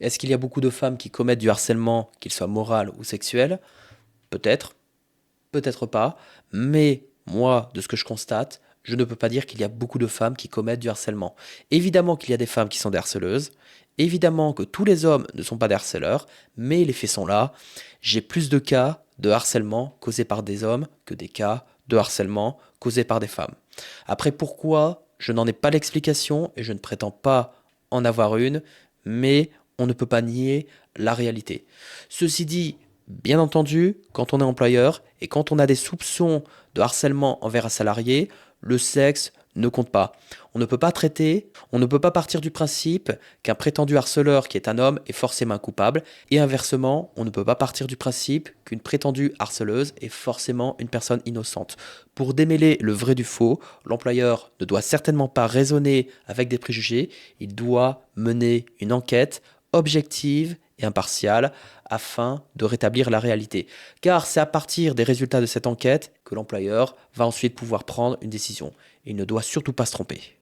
Est-ce qu'il y a beaucoup de femmes qui commettent du harcèlement, qu'il soit moral ou sexuel? Peut-être, peut-être pas, mais moi, de ce que je constate, je ne peux pas dire qu'il y a beaucoup de femmes qui commettent du harcèlement. Évidemment qu'il y a des femmes qui sont des harceleuses, évidemment que tous les hommes ne sont pas des harceleurs, mais les faits sont là. J'ai plus de cas de harcèlement causés par des hommes que des cas de harcèlement causés par des femmes. Après, pourquoi? Je n'en ai pas l'explication et je ne prétends pas en avoir une, mais on ne peut pas nier la réalité. Ceci dit, bien entendu, quand on est employeur et quand on a des soupçons de harcèlement envers un salarié, le sexe ne compte pas. On ne peut pas traiter, on ne peut pas partir du principe qu'un prétendu harceleur qui est un homme est forcément un coupable, et inversement, on ne peut pas partir du principe qu'une prétendue harceleuse est forcément une personne innocente. Pour démêler le vrai du faux, l'employeur ne doit certainement pas raisonner avec des préjugés, il doit mener une enquête objective et impartiale afin de rétablir la réalité. Car c'est à partir des résultats de cette enquête que l'employeur va ensuite pouvoir prendre une décision. Il ne doit surtout pas se tromper.